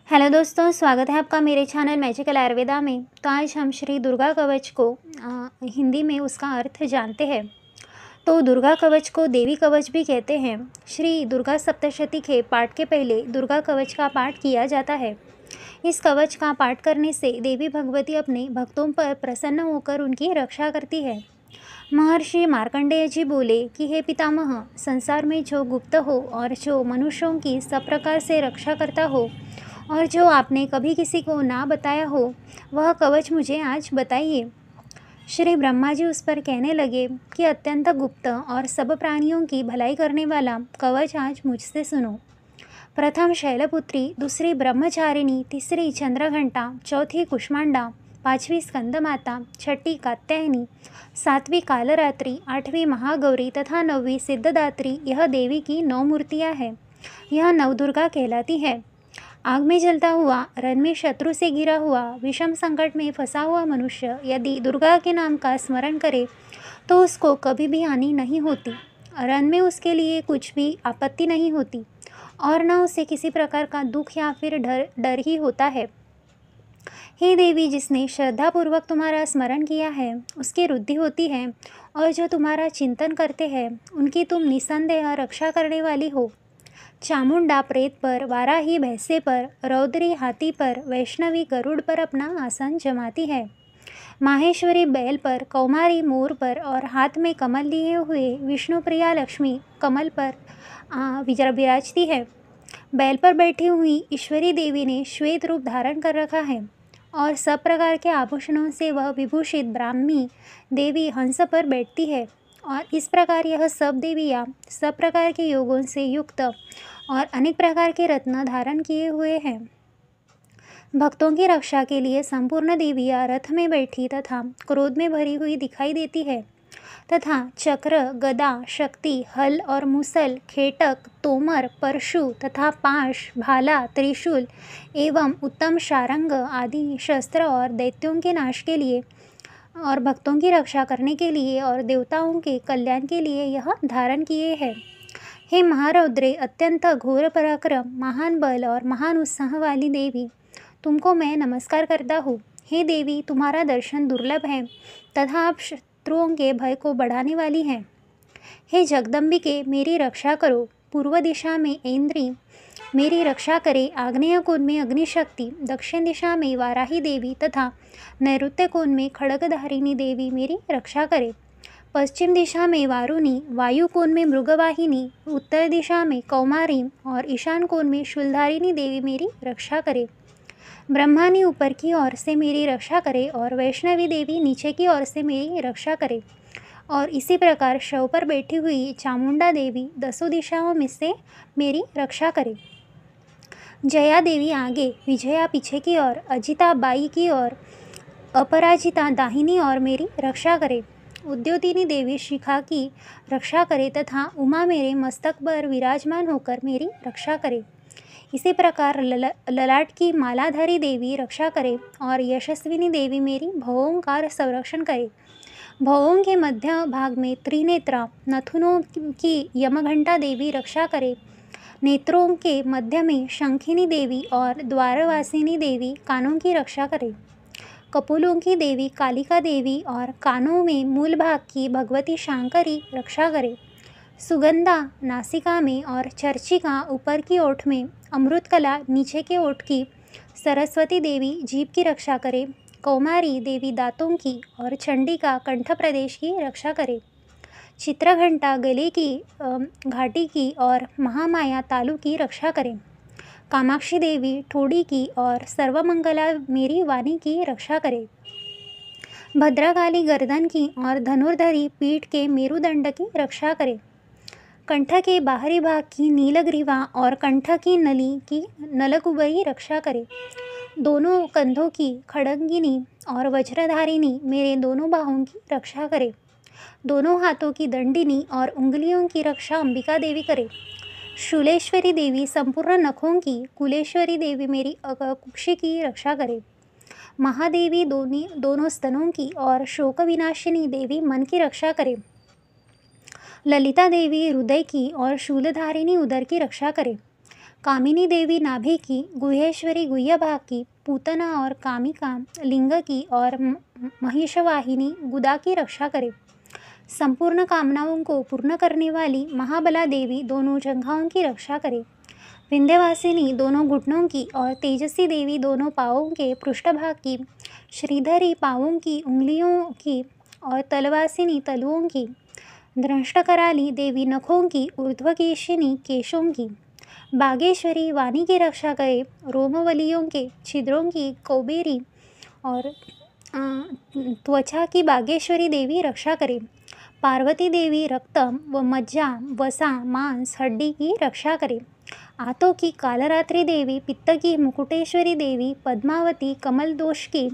Hello दोस्तों, स्वागत है आपका मेरे चैनल मैजिकल आयुर्वेदा में। तो आज हम श्री दुर्गा कवच को हिंदी में उसका अर्थ जानते हैं। तो दुर्गा कवच को देवी कवच भी कहते हैं। श्री दुर्गा सप्तशती के पाठ के पहले दुर्गा कवच का पाठ किया जाता है। इस कवच का पाठ करने से देवी भगवती अपने भक्तों पर प्रसन्न होकर उनकी रक्षा करती है। महर्षि मार्कंडेय जी बोले कि हे पितामह, संसार में जो गुप्त हो और जो मनुष्यों की सब प्रकार से रक्षा करता हो और जो आपने कभी किसी को ना बताया हो, वह कवच मुझे आज बताइए। श्री ब्रह्मा जी उस पर कहने लगे कि अत्यंत गुप्त और सब प्राणियों की भलाई करने वाला कवच आज मुझसे सुनो। प्रथम शैलपुत्री, दूसरी ब्रह्मचारिणी, तीसरी चंद्रघंटा, चौथी कुष्मांडा, पांचवी स्कंदमाता, छठी कात्यायनी, सातवीं कालरात्रि, आठवीं महागौरी तथा नौवीं सिद्धदात्री, यह देवी की 9 मूर्तियाँ हैं। यह नवदुर्गा कहलाती है। आग में जलता हुआ, रण में शत्रु से घिरा हुआ, विषम संकट में फंसा हुआ मनुष्य यदि दुर्गा के नाम का स्मरण करे तो उसको कभी भी हानि नहीं होती। रण में उसके लिए कुछ भी आपत्ति नहीं होती और न उसे किसी प्रकार का दुख या फिर डर ही होता है। हे देवी, जिसने श्रद्धापूर्वक तुम्हारा स्मरण किया है उसकी वृद्धि होती है और जो तुम्हारा चिंतन करते हैं उनकी तुम निस्संदेह रक्षा करने वाली हो। चामुंडा प्रेत पर, वाराही भैंसे पर, रौद्री हाथी पर, वैष्णवी गरुड़ पर अपना आसन जमाती है। माहेश्वरी बैल पर, कौमारी मोर पर और हाथ में कमल लिए हुए विष्णुप्रिया लक्ष्मी कमल पर विराजती है। बैल पर बैठी हुई ईश्वरी देवी ने श्वेत रूप धारण कर रखा है और सब प्रकार के आभूषणों से वह विभूषित ब्राह्मी देवी हंस पर बैठती है। और इस प्रकार यह सब देवियाँ सब प्रकार के योगों से युक्त और अनेक प्रकार के रत्न धारण किए हुए हैं। भक्तों की रक्षा के लिए संपूर्ण देवियाँ रथ में बैठी तथा क्रोध में भरी हुई दिखाई देती है तथा चक्र, गदा, शक्ति, हल और मुसल, खेटक, तोमर, परशु तथा पाश, भाला, त्रिशूल एवं उत्तम शारंग आदि शस्त्र और दैत्यों के नाश के लिए और भक्तों की रक्षा करने के लिए और देवताओं के कल्याण के लिए यह धारण किए हैं। हे महारौद्रे, अत्यंत घोर पराक्रम, महान बल और महान उत्साह वाली देवी, तुमको मैं नमस्कार करता हूँ। हे देवी, तुम्हारा दर्शन दुर्लभ है तथा आप शत्रुओं के भय को बढ़ाने वाली हैं। हे जगदम्बिके, मेरी रक्षा करो। पूर्व दिशा में ऐन्द्री मेरी रक्षा करे, आग्नेय कोण में अग्निशक्ति, दक्षिण दिशा में वाराही देवी तथा नैऋत्य कोण में खड्गधारिणी देवी मेरी रक्षा करे। पश्चिम दिशा में वारुणी, वायु कोण में मृगवाहिनी, उत्तर दिशा में कौमारी और ईशान कोण में शूलधारिणी देवी मेरी रक्षा करे। ब्रह्मानी ऊपर की ओर से मेरी रक्षा करे और वैष्णवी देवी नीचे की ओर से मेरी रक्षा करे। और इसी प्रकार शव पर बैठी हुई चामुंडा देवी 10 दिशाओं में से मेरी रक्षा करे। जया देवी आगे, विजया पीछे की ओर, अजिता बाई की ओर, अपराजिता दाहिनी ओर मेरी रक्षा करे। उद्योतिनी देवी शिखा की रक्षा करे तथा उमा मेरे मस्तक पर विराजमान होकर मेरी रक्षा करे। इसी प्रकार ललाट की मालाधारी देवी रक्षा करे और यशस्विनी देवी मेरी भवों का संरक्षण करे। भवों के मध्य भाग में त्रिनेत्रा नथुनों की यमघंटा देवी रक्षा करे। नेत्रों के मध्य में शंखिनी देवी और द्वारवासिनी देवी कानों की रक्षा करे। कपोलों की देवी कालिका देवी और कानों में मूल भाग की भगवती शांकरी रक्षा करे। सुगंधा नासिका में और चर्चिका ऊपर की ओठ में, अमृतकला नीचे के ओठ की, सरस्वती देवी जीभ की रक्षा करे। कौमारी देवी दांतों की और चंडिका कंठ प्रदेश की रक्षा करे। चित्रघंटा गले की घाटी की और महामाया तालु की रक्षा करे। कामाक्षी देवी ठोड़ी की और सर्वमंगला मेरी वाणी की रक्षा करे। भद्रकाली गर्दन की और धनुर्धरी पीठ के मेरुदंड की रक्षा करे। कंठ के बाहरी भाग की नीलग्रीवा और कंठ की नली की नलकुबरी रक्षा करे। दोनों कंधों की खड़ंगिनी और वज्रधारिणी मेरे दोनों बाहों की रक्षा करे। दोनों हाथों की दंडिनी और उंगलियों की रक्षा अंबिका देवी करे। शूलेश्वरी देवी संपूर्ण नखों की, कुलेश्वरी देवी मेरी कुक्षी की रक्षा करे। महादेवी दोनों स्तनों की और शोक विनाशिनी देवी मन की रक्षा करे। ललिता देवी हृदय की और शूलधारिणी उदर की रक्षा करे। कामिनी देवी नाभि की, गुहेश्वरी गुह्यभाग की, पूतना और कामिका लिंग की और महिषवाहिनी गुदा की रक्षा करे। संपूर्ण कामनाओं को पूर्ण करने वाली महाबला देवी दोनों जंघाओं की रक्षा करे। विंध्यवासिनी दोनों घुटनों की और तेजस्वी देवी दोनों पाँवों के पृष्ठभाग की, श्रीधरी पाँवों की उंगलियों की और तलवासिनी तलुओं की, दंष्टकराली देवी नखों की, ऊर्ध्वकेशिनी केशों की, बागेश्वरी वाणी की रक्षा करे। रोमवलियों के छिद्रों की कौबेरी और त्वचा की बागेश्वरी देवी रक्षा करे। पार्वती देवी रक्त व मज्जा, वसा, मांस, हड्डी की रक्षा करे। आतों की कालरात्रि देवी, पित्त की मुकुटेश्वरी देवी, पद्मावती कमल दोष की,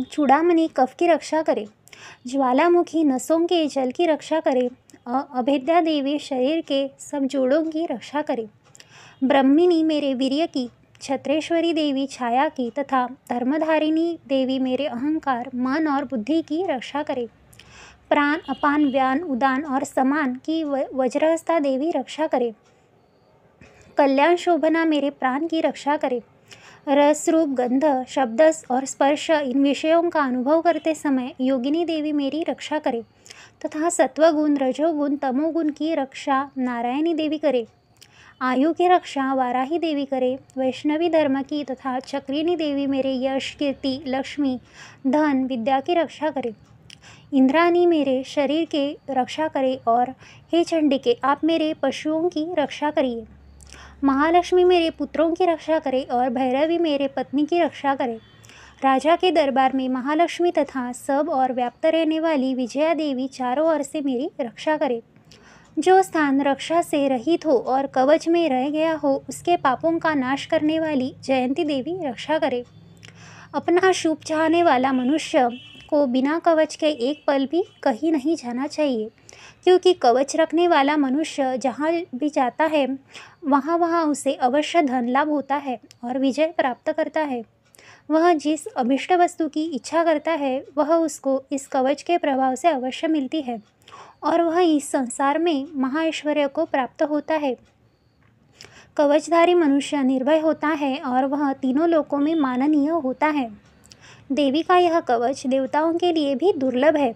चूड़ामणि कफ की रक्षा करे। ज्वालामुखी नसों के जल की रक्षा करे। अभेद्या देवी शरीर के सब जोड़ों की रक्षा करे। ब्रह्मिणी मेरे वीर्य की, छत्रेश्वरी देवी छाया की तथा धर्मधारिणी देवी मेरे अहंकार, मन और बुद्धि की रक्षा करे। प्राण, अपान, व्यान, उदान और समान की वज्रहस्ता देवी रक्षा करे। कल्याण शोभना मेरे प्राण की रक्षा करे। रस, रूप, गंध, शब्द और स्पर्श इन विषयों का अनुभव करते समय योगिनी देवी मेरी रक्षा करे तथा सत्वगुण, रजोगुण, तमोगुण की रक्षा नारायणी देवी करे। आयु की रक्षा वाराही देवी करे। वैष्णवी धर्म की तथा चक्रिणी देवी मेरे यश, कीर्ति, लक्ष्मी, धन, विद्या की रक्षा करे। इंद्राणी मेरे शरीर के रक्षा करे और हे चंडिके, आप मेरे पशुओं की रक्षा करिए। महालक्ष्मी मेरे पुत्रों की रक्षा करे और भैरवी मेरे पत्नी की रक्षा करे। राजा के दरबार में महालक्ष्मी तथा सब और व्याप्त रहने वाली विजया देवी चारों ओर से मेरी रक्षा करे। जो स्थान रक्षा से रहित हो और कवच में रह गया हो, उसके पापों का नाश करने वाली जयंती देवी रक्षा करे। अपना शुभ चाहने वाला मनुष्य को बिना कवच के एक पल भी कहीं नहीं जाना चाहिए, क्योंकि कवच रखने वाला मनुष्य जहाँ भी जाता है वहाँ वहाँ उसे अवश्य धन लाभ होता है और विजय प्राप्त करता है। वह जिस अभिष्ट वस्तु की इच्छा करता है वह उसको इस कवच के प्रभाव से अवश्य मिलती है और वह इस संसार में महाऐश्वर्य को प्राप्त होता है। कवचधारी मनुष्य निर्भय होता है और वह तीनों लोकों में माननीय होता है। देवी का यह कवच देवताओं के लिए भी दुर्लभ है।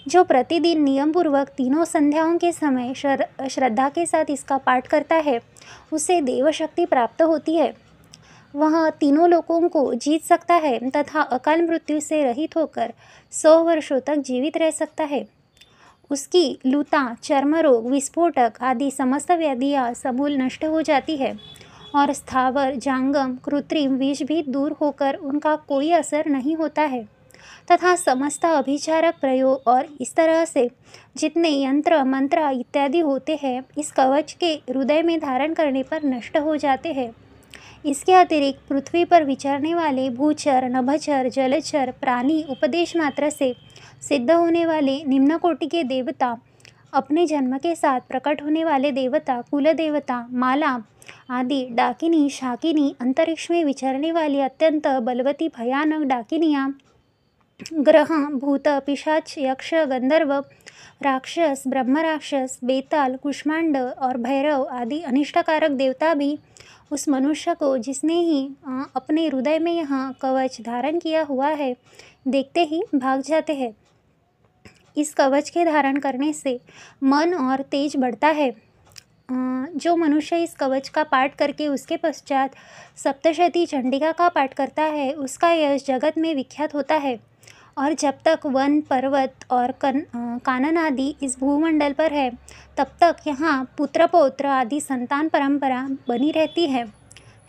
जो प्रतिदिन नियमपूर्वक तीनों संध्याओं के समय श्रद्धा के साथ इसका पाठ करता है उसे देव शक्ति प्राप्त होती है। वह तीनों लोकों को जीत सकता है तथा अकाल मृत्यु से रहित होकर 100 वर्षों तक जीवित रह सकता है। उसकी लूता, चर्म रोग, विस्फोटक आदि समस्त व्याधियाँ समूल नष्ट हो जाती है और स्थावर, जांगम, कृत्रिम विष भी दूर होकर उनका कोई असर नहीं होता है तथा समस्त अभिचारक प्रयोग और इस तरह से जितने यंत्र, मंत्र इत्यादि होते हैं इस कवच के हृदय में धारण करने पर नष्ट हो जाते हैं। इसके अतिरिक्त पृथ्वी पर विचरने वाले भूचर, नभचर, जलचर प्राणी, उपदेश मात्र से सिद्ध होने वाले निम्न कोटि के देवता, अपने जन्म के साथ प्रकट होने वाले देवता, कुल देवता, माला आदि, डाकिनी, शाकिनी, अंतरिक्ष में विचरने वाली अत्यंत बलवती भयानक डाकिनियाँ, ग्रह, भूत, पिशाच, यक्ष, गंधर्व, राक्षस, ब्रह्मराक्षस, बेताल, कुष्मांड और भैरव आदि अनिष्टकारक देवता भी उस मनुष्य को, जिसने ही अपने हृदय में यह कवच धारण किया हुआ है, देखते ही भाग जाते हैं। इस कवच के धारण करने से मन और तेज बढ़ता है। जो मनुष्य इस कवच का पाठ करके उसके पश्चात सप्तशती चंडिका का पाठ करता है उसका यश जगत में विख्यात होता है और जब तक वन, पर्वत और कानन आदि इस भूमंडल पर है तब तक यहाँ पुत्र पौत्र आदि संतान परंपरा बनी रहती है।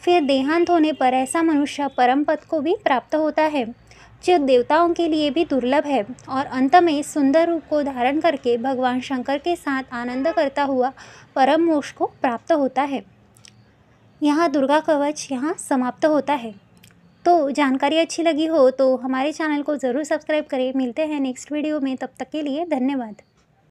फिर देहांत होने पर ऐसा मनुष्य परम पद को भी प्राप्त होता है जो देवताओं के लिए भी दुर्लभ है और अंत में सुंदर रूप को धारण करके भगवान शंकर के साथ आनंद करता हुआ परम मोक्ष को प्राप्त होता है। यहाँ दुर्गा कवच यहाँ समाप्त होता है। तो जानकारी अच्छी लगी हो तो हमारे चैनल को ज़रूर सब्सक्राइब करें। मिलते हैं नेक्स्ट वीडियो में, तब तक के लिए धन्यवाद।